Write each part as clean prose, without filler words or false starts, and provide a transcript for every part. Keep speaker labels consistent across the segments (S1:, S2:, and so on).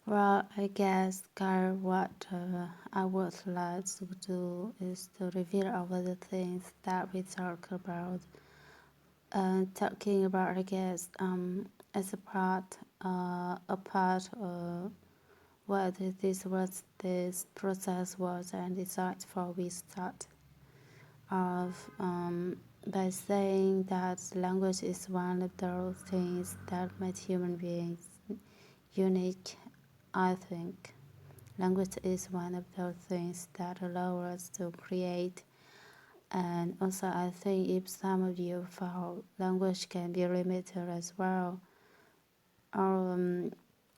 S1: Well, I guess, Carl, what I would like to do is to reveal over the things that we talk about. Talking about, I guess, as a part of what this process was, and decide before we start of by saying that language is one of those things that make human beings unique. I think language is one of those things that allow us to create. And also, I think if some of you felt language can be limited as well, our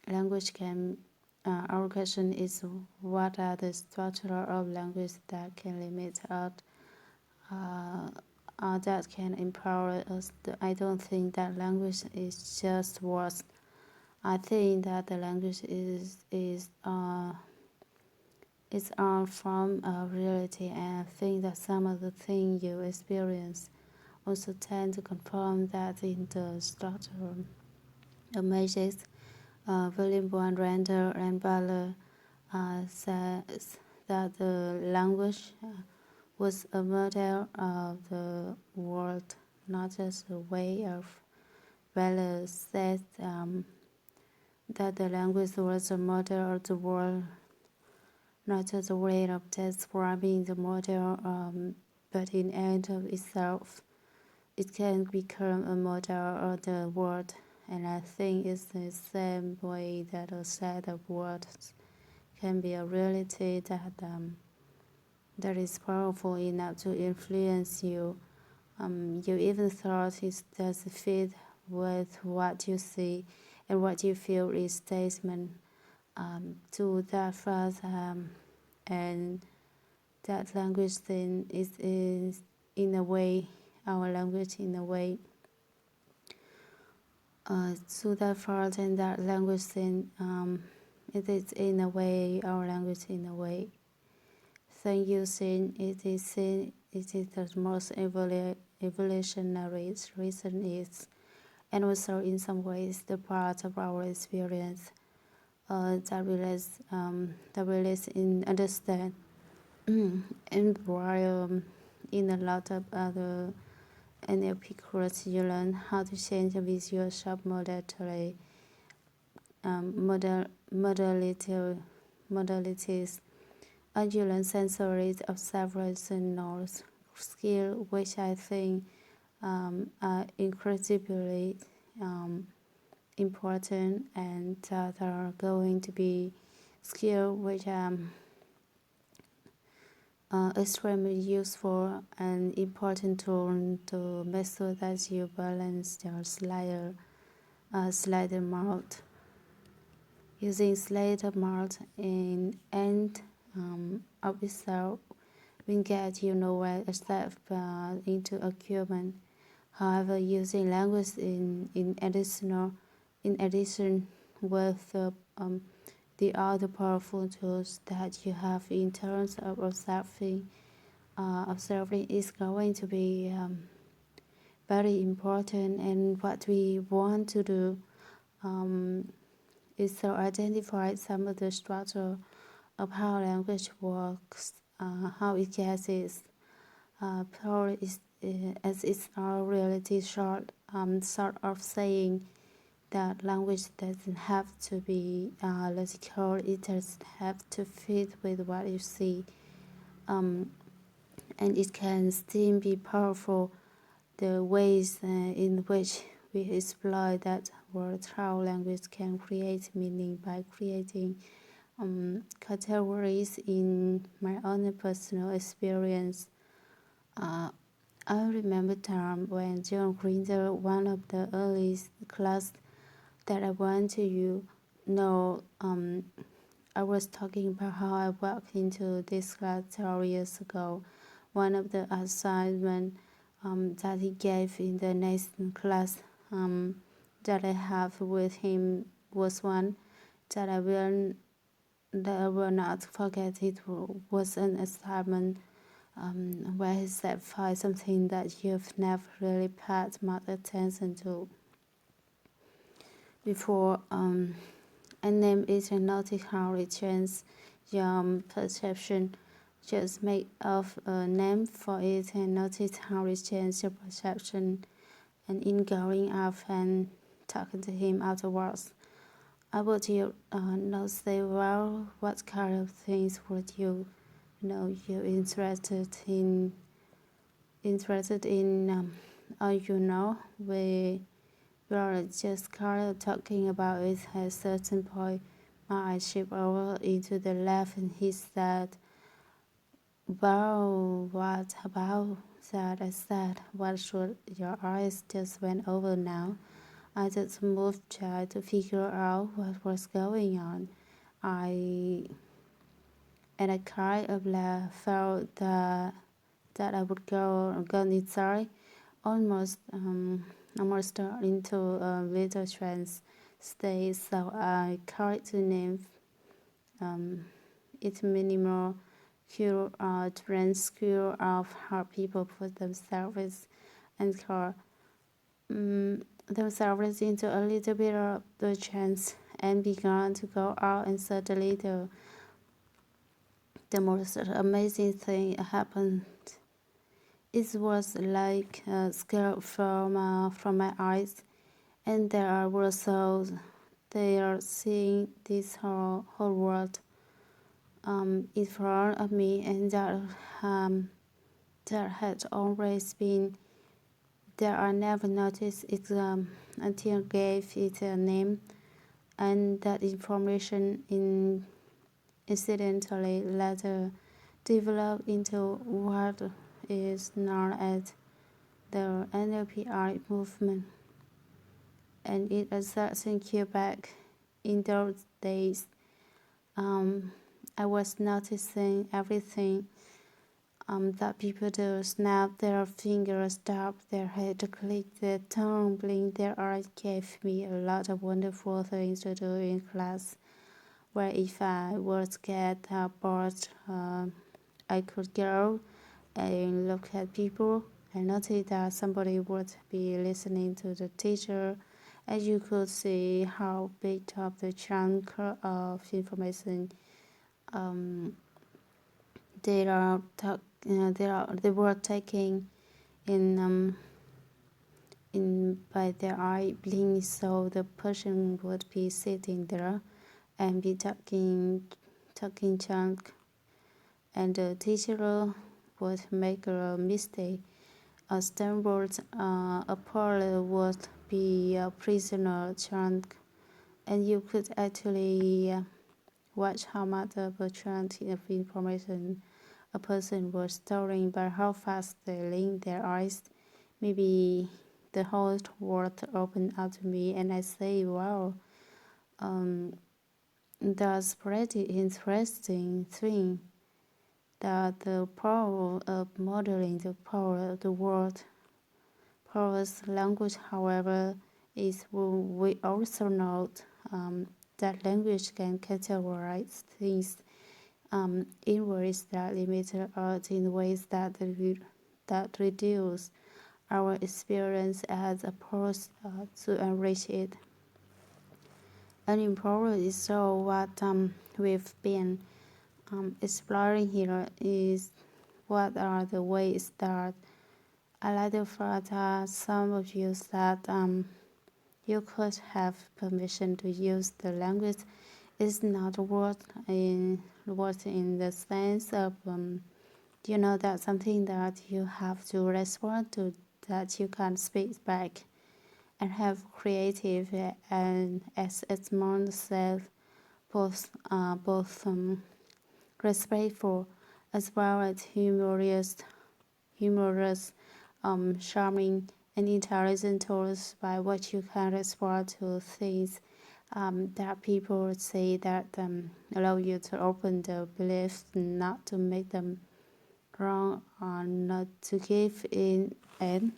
S1: language can. Our question is, what are the structure of language that can limit us, that can empower us? I don't think that language is just words. I think that the language is our form of reality, and I think that some of the things you experience also tend to confirm that in the structure of magic. William von Randall and Butler says that the language was a model of the world, not just a way of. Butler says that the language was a model of the world, not just a way of describing the model, but in and of itself, it can become a model of the world. And I think it's the same way that a set of words can be a reality that is powerful enough to influence you. You even thought it does fit with what you see and what you feel is statement to that phrase, and that language then is in a way our language in a way to that phrase, and that language then it is in a way our language in a way. Thank you, Sin. It is the most evolutionary reason is, and also in some ways the part of our experience that relates in understand and while in a lot of other NLP courses you learn how to change a visual shop modality, modalities, and you learn sensory observation nodes skill, which I think are incredibly important, and that are going to be skills which extremely useful and important to make sure that you balance your slider mouth. Using slider mouth in end of itself will get you nowhere except into argument. However, using language in addition with the other powerful tools that you have in terms of observing is going to be very important. And what we want to do is to identify some of the structure of how language works, how it gets its power is as it's our reality short sort of saying that language doesn't have to be logical, it doesn't have to fit with what you see, and it can still be powerful. The ways in which we explore that word, how language can create meaning by creating categories. In my own personal experience, I remember time when John Grinder, one of the earliest class that I went to, I was talking about how I walked into this class 12 years ago. One of the assignments that he gave in the next class that I have with him was one that I will not forget. It was an assignment where he said, find something that you've never really paid much attention to before. And name it and notice how it changes your perception. Just make of a name for it and notice how it changes your perception. And in going up and talking to him afterwards, I would you not say, well, what kind of things would you know you interested in we were just kind of talking about it at a certain point. My eyes shift over into the left and he said, wow, what about that? I said, what should your eyes just went over now? I just moved, tried to figure out what was going on. I kind of felt that I would go inside, almost into a little trance state. So I tried to name it minimal trance cure of how people put themselves and call themselves into a little bit of the trance and began to go out, and suddenly the most amazing thing happened. It was like a scale from my eyes, and there were so they are seeing this whole world in front of me, and that had always been there. I never noticed it until I gave it a name, and that information incidentally later developed into what is known as the NLP art movement, and it exists in Quebec. In those days, I was noticing everything that people do: snap their fingers, tap their head, click their tongue, blink their eyes. Gave me a lot of wonderful things to do in class, where if I would get bored, I could go and look at people. I noticed that somebody would be listening to the teacher, and you could see how big of the chunk of information they were taking in by their eye blink. So the person would be sitting there and be talking chunk, and the teacher would make a mistake, a stumbled, a pearl would be a prisoner chunk, and you could actually watch how much of a chunk of information a person was storing by how fast they link their eyes. Maybe the whole world opened up to me, and I say, wow, that's pretty interesting thing. That the power of modeling the power of the world. Power's language, however, is we also know that language can categorize things in ways that limit us, in ways that reduce our experience as opposed to enrich it. And in power is so what we've been exploring here is what are the ways that I like the fact that some of you that you could have permission to use the language. It's not word in the sense of that's something that you have to respond to, that you can speak back and have creative and as Edmond said, both respectful as well as humorous, charming and intelligent tools by which you can respond to things that people say that allow you to open the beliefs, not to make them wrong or not to give in and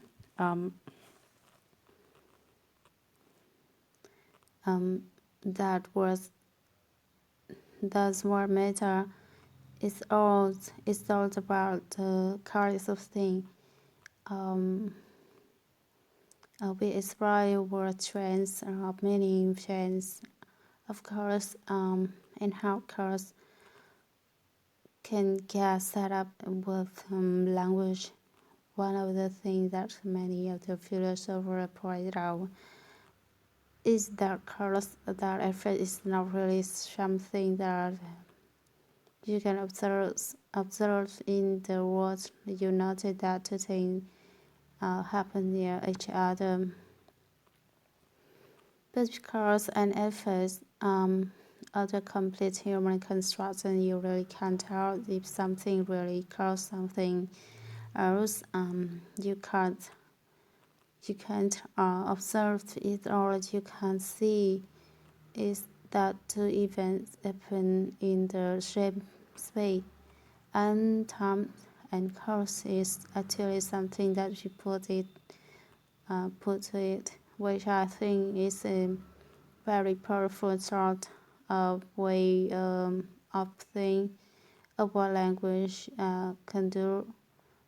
S1: that's what matter. It's all about the kinds of thing. We explore word trends, meaning trends, of course, and how cars can get set up with language. One of the things that many of the philosophers point out is that cars that at first is not really something that you can observe in the world. You notice that two things happen near each other. But because and at first, other complete human construction, you really can't tell if something really caused something else. You can't observe it, or you can't see is that two events happen in the same space and time, and cause is actually something that you put to it, which I think is a very powerful sort of way of thinking of what language can do.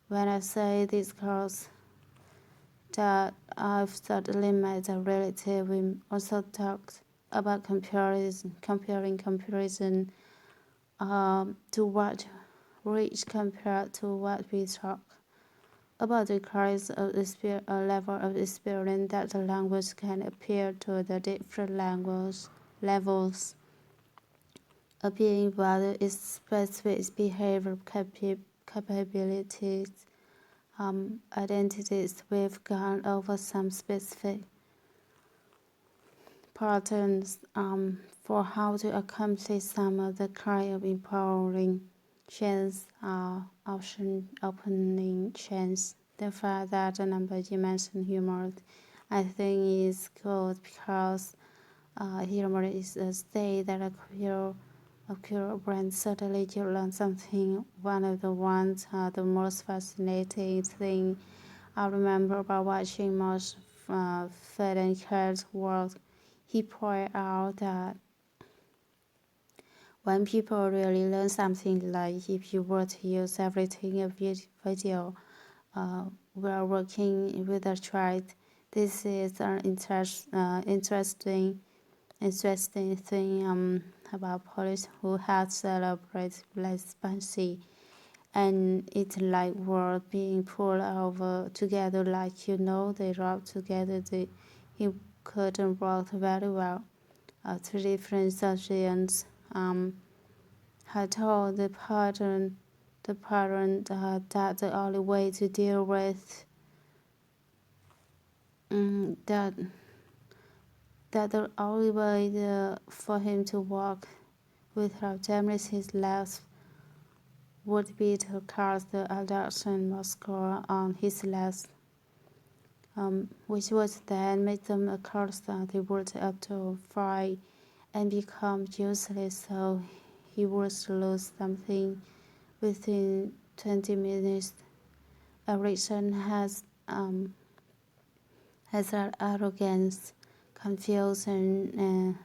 S1: When I say this cause that I've certainly made a relative, we also talked about comparing comparison to what reach compared to what we talk about the kinds of level of experience that the language can appear to the different language levels of being, whether its specific behavior capabilities, identities we've gone over some specific patterns for how to accomplish some of the kind of empowering chance opening chance. The fact that the number you mentioned humor, I think is good because humor is a state that occur when suddenly you learn something. One of the most fascinating thing I remember about watching most Fed and Kurt's work. He pointed out that when people really learn something, like if you were to use everything in video, we're working with a tribe. This is an interesting thing about police who have celebrated lesbianism, and it's like world being pulled over together, like they rub together. He couldn't work very well. Three different surgeons had told the parent that the only way to deal with that the only way for him to walk without damaging his legs would be to cast the adduction muscle on his legs, which would then make them a curse that they would have to fry and become useless, so he would lose something within 20 minutes. Erickson has that arrogance, confusion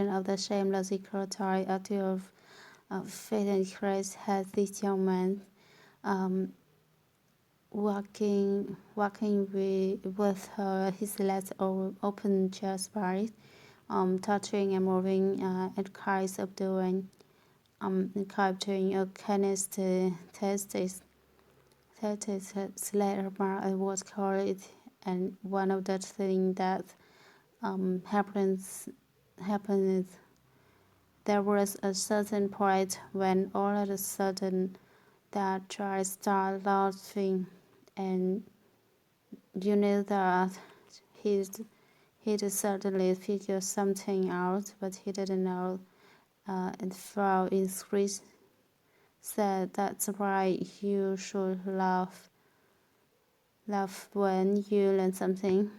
S1: of the same logical type of faith and Christ has this young man walking with his legs open just right, touching and moving and kinds of doing capturing a kinesthetic Sleight I was called it, and one of the things that happens is there was a certain point when all of a sudden that child started laughing, and you knew that he'd certainly figured something out, but he didn't know. And Frau in Greece said that's right, you should laugh when you learn something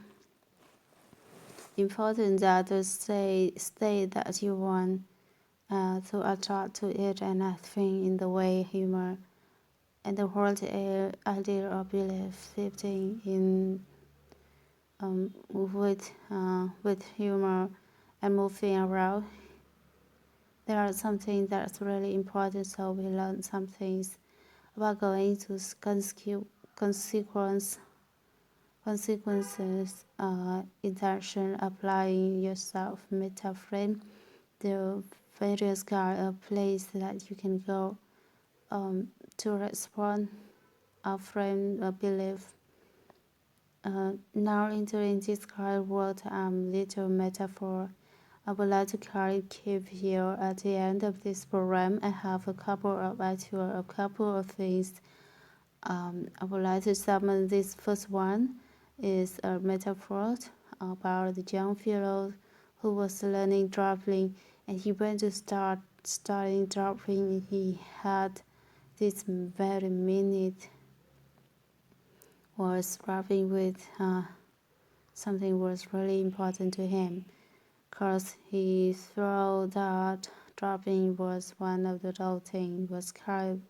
S1: important, that the state that you want to attract to it. And I think in the way humor and the whole idea of belief shifting in with humor and moving around, there are something that's really important. So we learn some things about going to consequences, intention, applying yourself, metaframe, the various kind of place that you can go to respond a friend belief. Now entering this kind word little metaphor. I would like to keep here at the end of this program. I have a couple of things. I would like to summon this first one is a metaphor about the young fellow who was learning dropping, and he went to studying dropping. He had this very minute was dropping with something was really important to him, because he thought that dropping was one of the whole thing was kind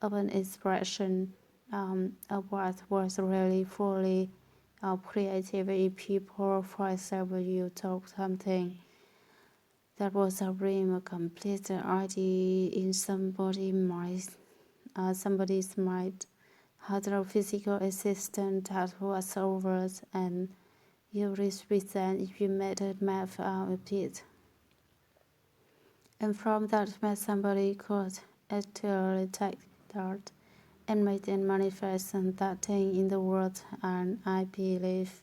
S1: of an expression of what was really fully creative in people. For example, you talk something that was a dream, a complete idea in somebody's mind, had a physical existence that was over, and you represent if you made a map out of it. And from that map, somebody could actually take that and make it manifest and that thing in the world. And I believe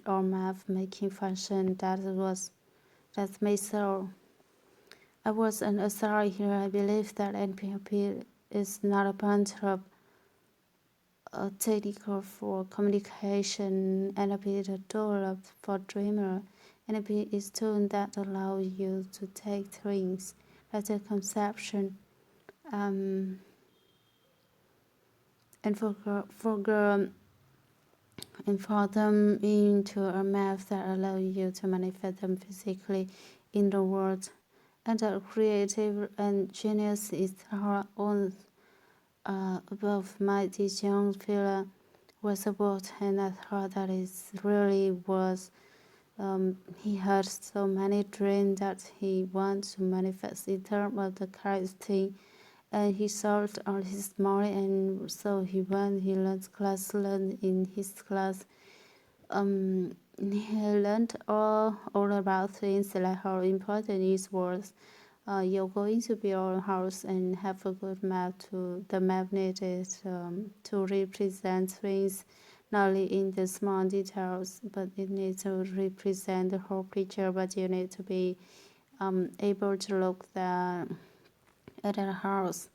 S1: our map making function that made so. I was an authority here. I believe that NLP is not a bunch of technical for communication. NLP is a tool for dreamer. NLP is a tool that allows you to take things as a conception and for them into a map that allows you to manifest them physically in the world. And the creative and genius is our own above my this young fella was about, and I thought that it really was. He had so many dreams that he wants to manifest in terms of the kind of thing, and he solved all his morning, and so he learned in his class. He learned all about things like how important it was. You're going to build a house and have a good map to the map needed to represent things not only in the small details, but it needs to represent the whole picture. But you need to be able to look at the house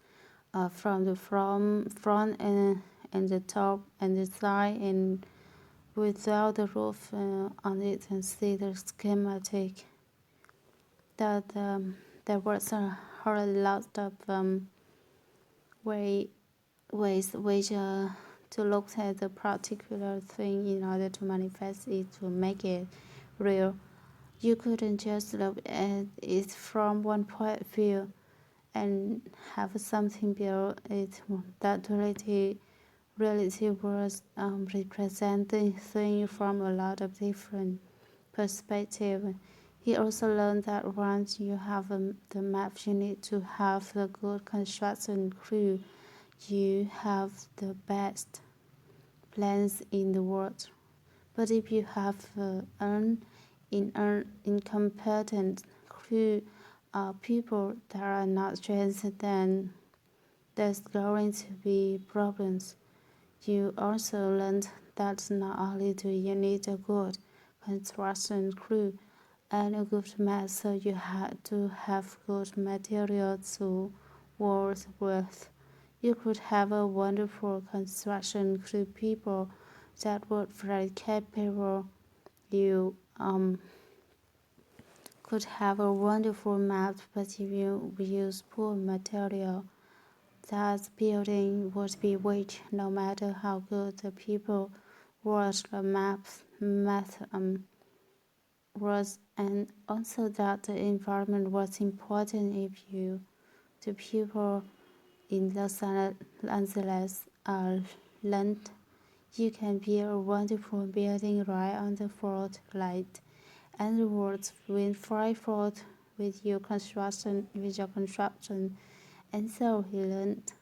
S1: from the front and the top and the side, and without the roof on it, and see the schematic. That there was a whole lot of ways which to look at the particular thing in order to manifest it, to make it real. You couldn't just look at it from one point of view and have something built. It that reality was representing things from a lot of different perspectives. He also learned that once you have the map, you need to have the good construction crew. You have the best plans in the world. But if you have an incompetent crew, people that are not trained, then there's going to be problems. You also learned that not only do you need a good construction crew and a good map, so you had to have good material to work with. You could have a wonderful construction crew, people that were very capable. You could have a wonderful map, but if you use poor material, that building would be weak no matter how good the people was. The math was, and also that the environment was important. If the people in Los Angeles are learned, you can build a wonderful building right on the fault light, and the words will fly forth with your construction, and so he learned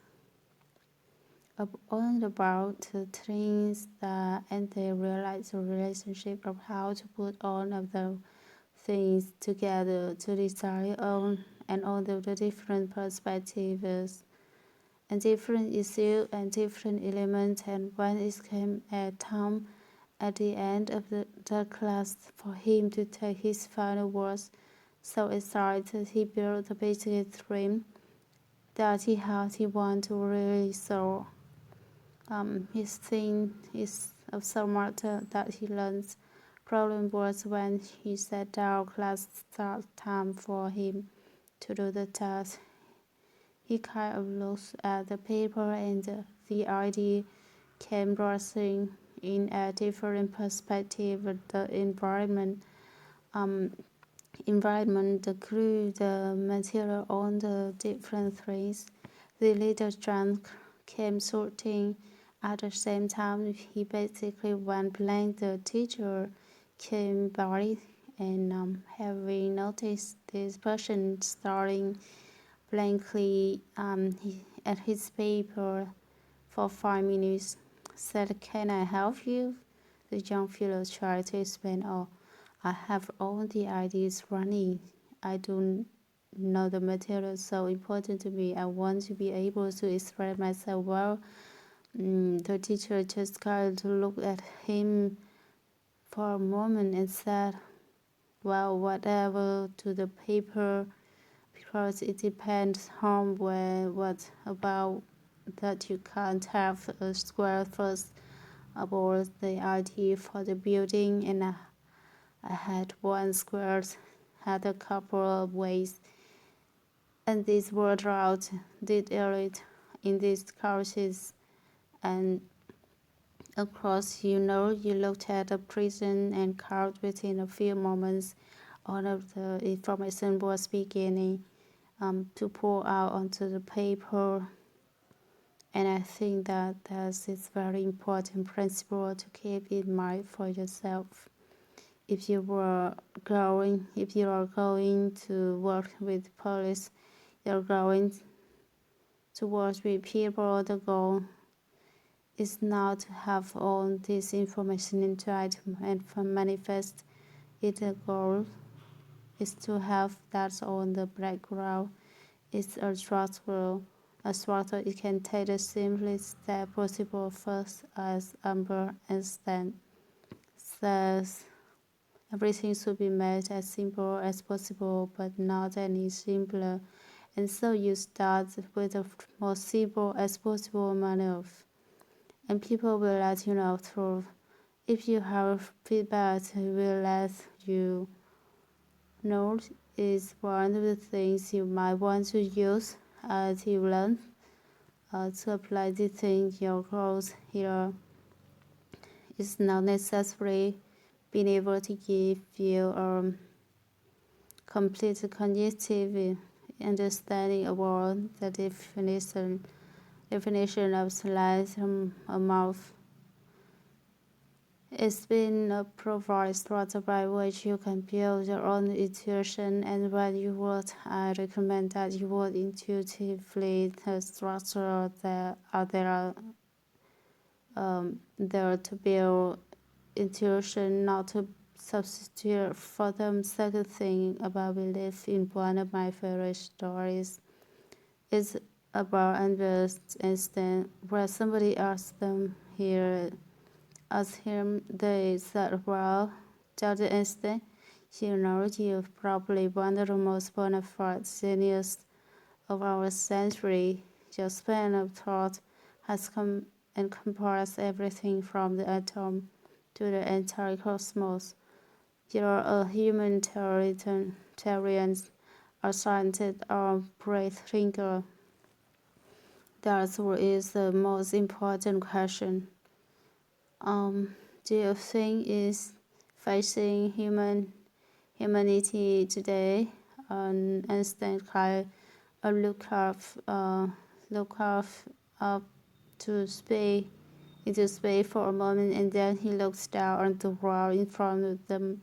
S1: all about the things that, and they realized the relationship of how to put all of the things together to decide on and all of the different perspectives and different issues and different elements. And when it came at time at the end of the class for him to take his final words, so excited, he built the biggest dream that he had. He wanted to really so his thing is so much that he learns. Problem was when he sat down, class start time for him to do the task. He kind of looked at the paper and the idea came rushing in a different perspective. The environment, the crew, the material, all the different things. The little chunk came sorting at the same time. He basically went blank. The teacher came by and having noticed this person staring blankly at his paper for 5 minutes, said, "Can I help you?" The young fellow tried to explain, "Oh, I have all the ideas running. I don't know the material so important to me. I want to be able to express myself well." The teacher just kind of looked at him for a moment and said, "Well, whatever to the paper, because it depends on what about that you can't have a square first of all the idea for the building, and I had one square, had a couple of ways, and these were out did it in these courses, and of course, you looked at the prison and count within a few moments. All of the information was beginning to pour out onto the paper. And I think that is a very important principle to keep in mind for yourself. If you are going to work with police, you're going to work with people, the goal is not to have all this information inside and manifest it. The goal is to have that on the background. It's a structure. A structure it can take the simplest step possible first, as Amber Einstein says. Everything should be made as simple as possible, but not any simpler. And so you start with the most simple as possible manner, and people will let you know through. If you have feedback, they will let you know. Is one of the things you might want to use as you learn to apply this thing. Your goals here is not necessarily being able to give you a complete cognitive understanding about the definition of Sleight amount. It's been a provide structure by which you can build your own intuition, and when you work, I recommend that you work intuitively. The structure that are there to build intuition, not to substitute for them. Second thing about belief in one of my favorite stories is about Albert Einstein, where somebody asked him, they said, "Well, Dr. Einstein, you're probably one of the most bona fide genius of our century. Your span of thought has encompassed everything from the atom to the entire cosmos. You're a humanitarian, a scientist, or a great thinker. That is the most important question. Do you think is facing humanity today?" Einstein kind of look up into space for a moment, and then he looks down on the ground in front of the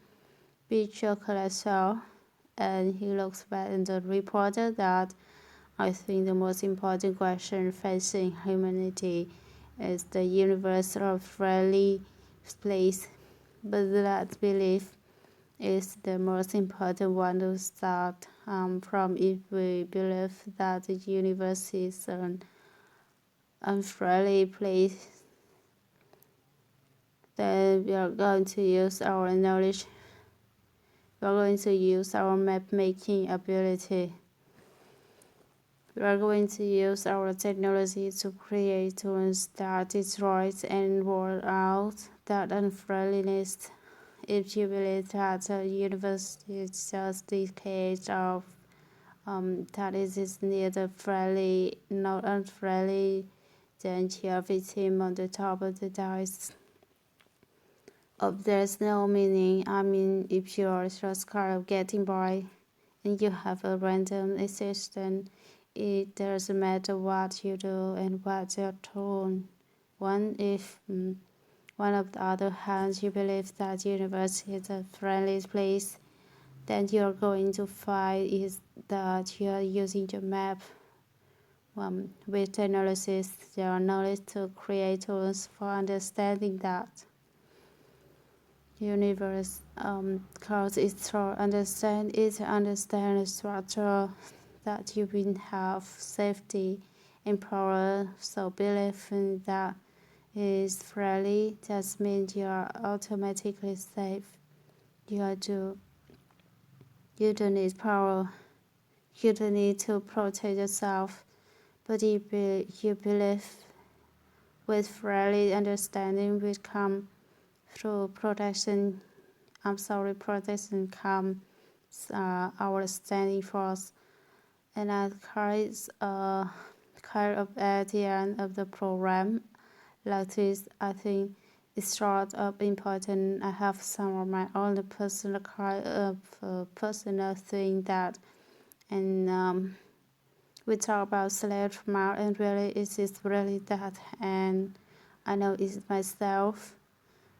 S1: big chocolate shell, and he looks back at the reporter that, "I think the most important question facing humanity is the universe of really place, but that belief is the most important one to start from. If we believe that the universe is an unfriendly place, then we are going to use our knowledge. We are going to use our map-making ability. We are going to use our technology to create tools that destroy and roll out that unfriendliness. If you believe that the universe is just decades of that it is neither friendly nor unfriendly, then you are victim on the top of the dice. Of there's no meaning. I mean, if you are just kind of getting by and you have a random existence, it doesn't matter what you do and what you're told. If one of the other hand, you believe that the universe is a friendly place, then you're going to find is that you are using your map with analysis, your knowledge to create tools for understanding that universe cause it's to understand the structure that you will have safety and power. So belief in that is friendly just means you are automatically safe. You don't need power. You don't need to protect yourself. But if you believe with friendly understanding will come through protection. Protection comes our standing force. And as kind of at the end of the program, like this, I think it's sort of important. I have some of my own personal kind of personal thing that, and we talk about Sleight and really it is really that, and I know it's myself.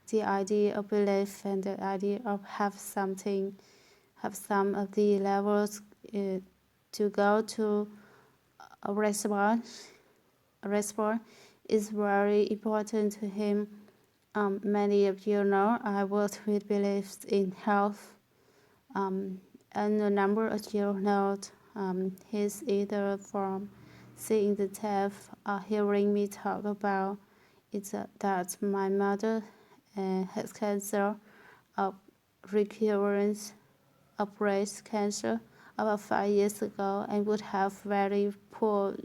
S1: The idea of belief and the idea of have some of the levels to go to a restaurant is very important to him. Many of you know I work with beliefs in health, and a number of you know he's either from seeing the TEF or hearing me talk about it that my mother has cancer of recurrence of breast cancer about 5 years ago and would have very poor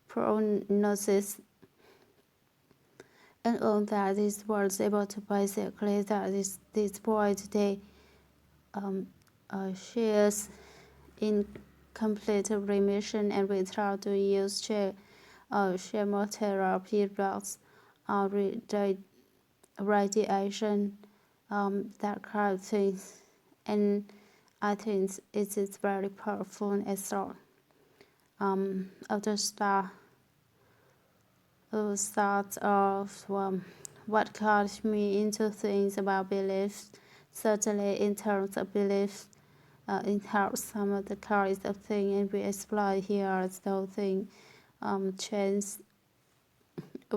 S1: prognosis. And on that, this was able to basically that this boy today shares in complete remission and without to use chemotherapy drugs or radiation, that kind of things. And I think it is very powerful as well. Of the start of what got me into things about beliefs, certainly in terms of beliefs, in how some of the kinds of things and we explore here, those things change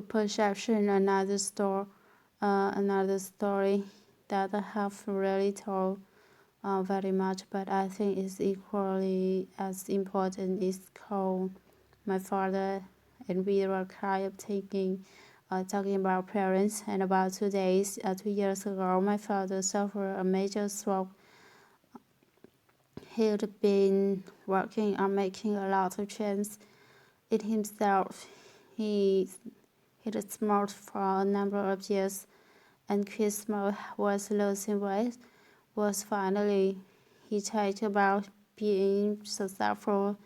S1: perception. Another story that I have really told very much, but I think it's equally as important is called my father, and we were kind of talking about parents. And about 2 years ago, my father suffered a major stroke. He'd been working on making a lot of change in himself. He'd smoked for a number of years, and quit smoke, was losing weight, was finally he talked about being successful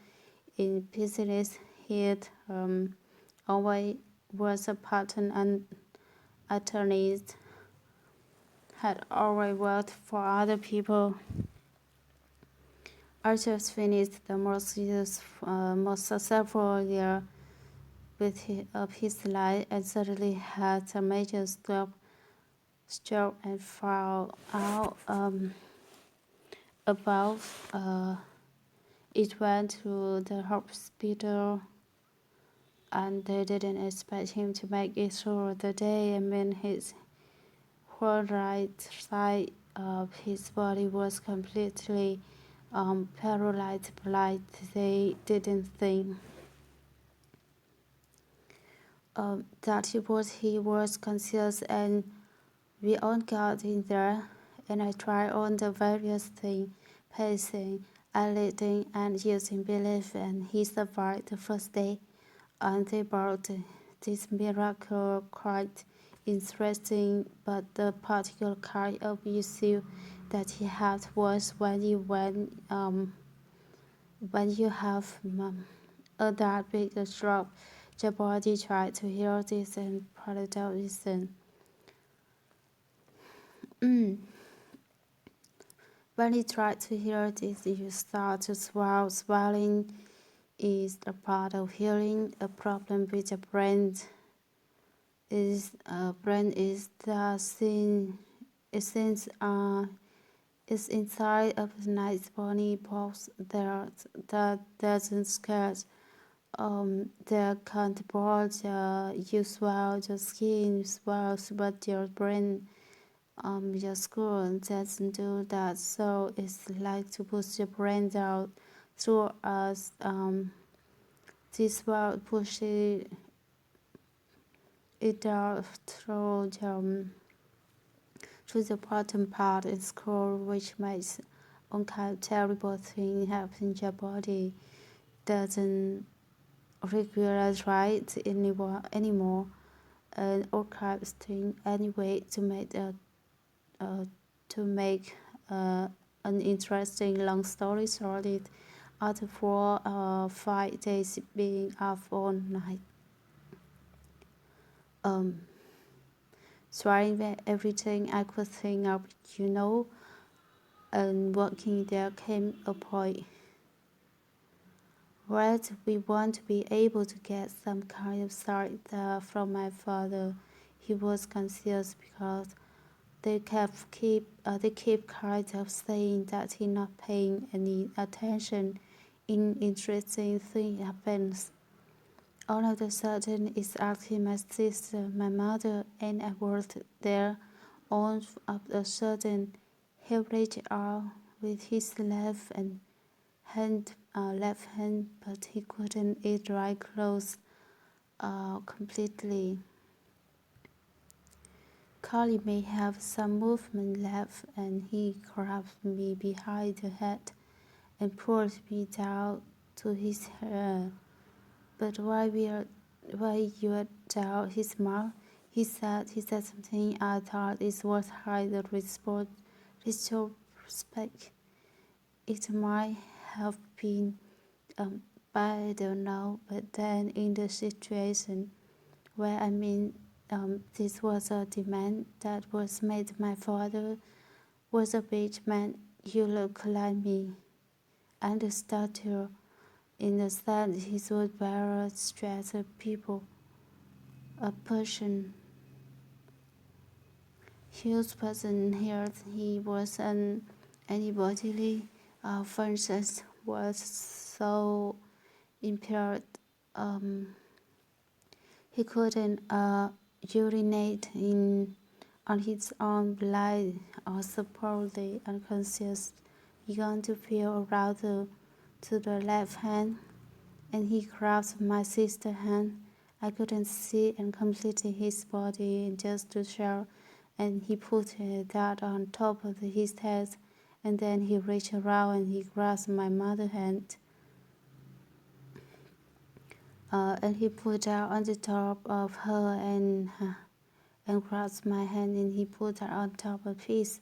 S1: in business. He'd always was a patent and attorney, had always worked for other people. I just finished the most successful year of his life and suddenly had a major stroke and fell out about it. Went to the hospital and they didn't expect him to make it through the day. I mean, his whole right side his body was completely paralyzed, like they didn't think that he was conscious, and we all got in there, and I tried on the various things, pacing, eyeliding, and using belief, and he survived the first day, and they brought this miracle quite interesting, but the particular kind of issue that he had was when you have a that big stroke, your body tried to heal this and product listen. When you try to heal this, you start to swell. Swelling is a part of healing. A problem with the brain is the sin. Since it's inside of a nice bony box that doesn't scare. They can't board. You swell, your skin swells, but your brain your school doesn't do that, so it's like to push your brain out through us. This will push it out through the bottom part in school, which makes all kind of terrible thing happen in your body. Doesn't regulate right anymore, and all kinds of thing anyway to make an interesting long story short, after 4 or 5 days being up all night, trying everything I could think of, and working there came a point where we want to be able to get some kind of sight from my father. He was conscious because they keep kind of saying that he's not paying any attention. Interesting thing happens. All of a sudden, it's asking my sister, my mother, and I worked there. All of a sudden, he reached out with his left hand, but he couldn't eat right close completely. Carly may have some movement left, and he grabbed me behind the head and pulled me down to his hair. But while you were down his mouth, he said something I thought it was hard to retrospect. It might have been I don't know, but then in the situation where this was a demand that was made. My father was a big man. You look like me, and the stature in the sense he would bear stress people. A person, huge person here. He wasn't any bodily functions was so impaired. He couldn't urinate on his own blood or supposedly unconscious. He began to feel rather to the left hand, and he grabbed my sister's hand. I couldn't see and completely his body just to show, and he put that on top of his head, and then he reached around and he grabbed my mother's hand. And he put her on the top of her and grabbed my hand, and he put her on top of his,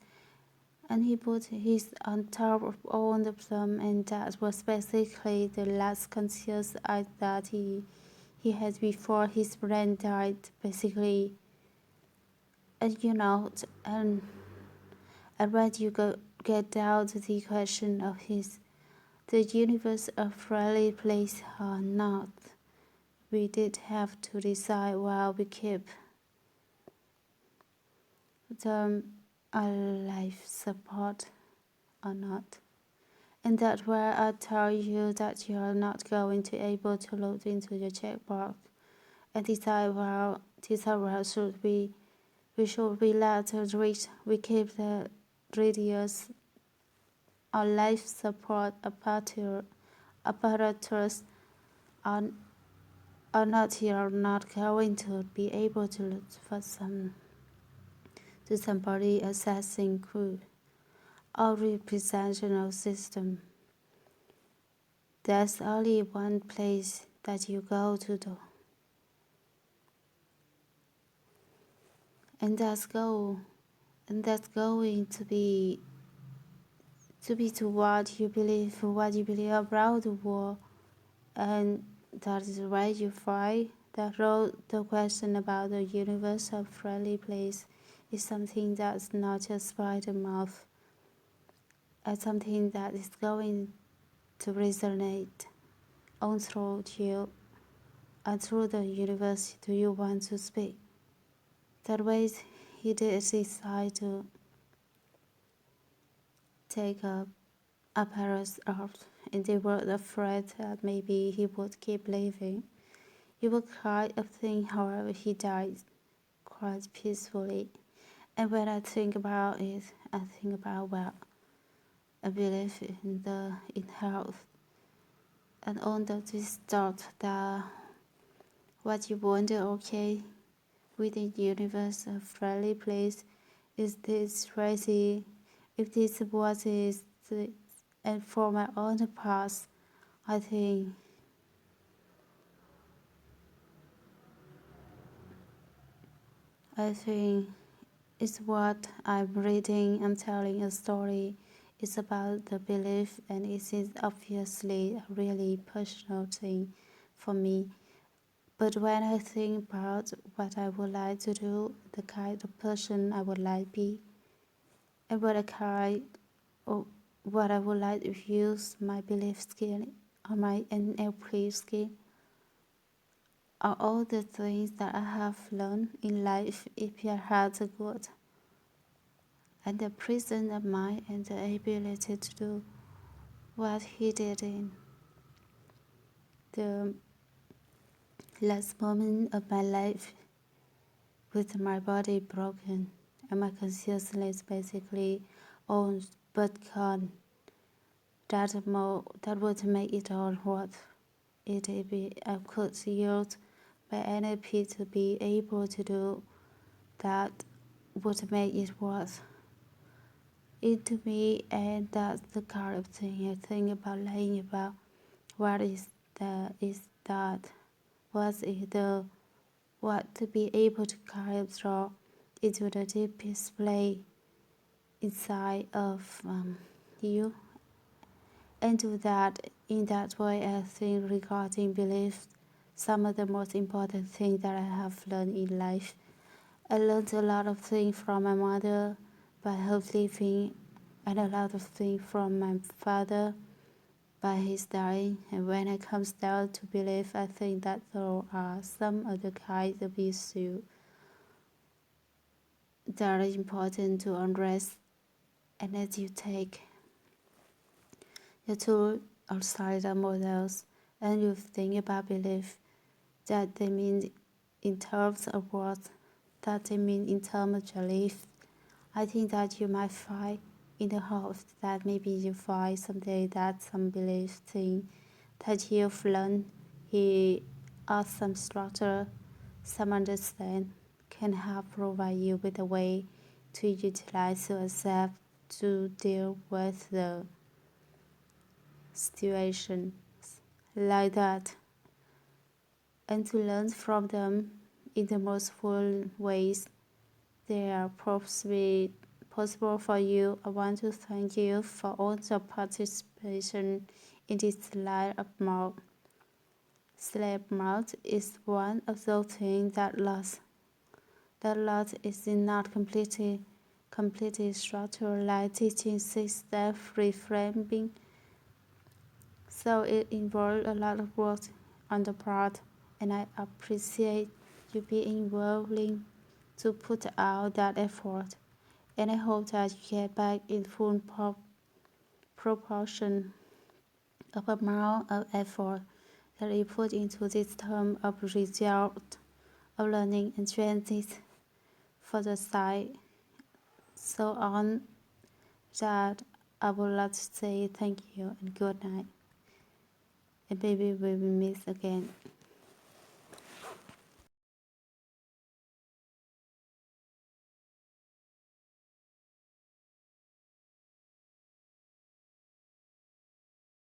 S1: and he put his on top of all of them, and that was basically the last conscious act that he had before his brain died, basically. And and when you get down to the question of the universe a friendly place or not, we did have to decide while we keep the life support or not. And that's where I tell you that you are not going to be able to load into your checkbox and decide where should we should be let reach. We keep the radios or life support apparatus are, you're not going to be able to look for somebody assessing crew or representational system. There's only one place that you go to do. And that's going to be to what you believe about the world, and that is where you find that the question about the universal friendly place is something that's not just by the mouth, it's something that is going to resonate on through you and through the universe. Do you want to speak? That way he did decide to take a Paris out, and they were afraid that maybe he would keep living. He would quite a thing, however, he died quite peacefully. And when I think about it, I think about, well, I believe in health. And on this thought that what you wonder, okay, within the universe, a friendly place, is this crazy? If this was it, and for my own part, I think it's what I'm reading. I'm telling a story. It's about the belief, and it is obviously a really personal thing for me. But when I think about what I would like to do, the kind of person I would like to be, and what I would like to use my belief skill or my NLP skill, are all the things that I have learned in life if your heart is good, and the presence of mind and the ability to do what he did in the last moment of my life with my body broken and my consciousness basically owned but gone. That would make it all worth it. I could use my NLP to be able to do that would make it worth it to me, and that's the kind of thing I think about lying about. What is that? What to be able to capture into the deep display inside of you, and do that in that way. I think regarding beliefs, some of the most important things that I have learned in life. I learned a lot of things from my mother by her living, and a lot of things from my father by his dying. And when it comes down to belief, I think that there are some of the kinds of issues that are important to address. And as you take the two outside models and you think about belief, that they mean in terms of what, that they mean in terms of belief, I think that you might find in the hope that maybe you find someday that some belief thing that you've learned, he or some structure, some understand, can help provide you with a way to utilize to accept, to deal with the situation like that, and to learn from them in the most full ways they are possible for you. I want to thank you for all the participation in this Sleight of Mouth. Sleight of Mouth is one of those things that lost is not completely structured like teaching 6-step reframing. So it involved a lot of work on the part, and I appreciate you being willing to put out that effort, and I hope that you get back in full proportion of amount of effort that you put into this term of result of learning and transit for the site, so on. that, I would like to say thank you and good night. And maybe we will meet again.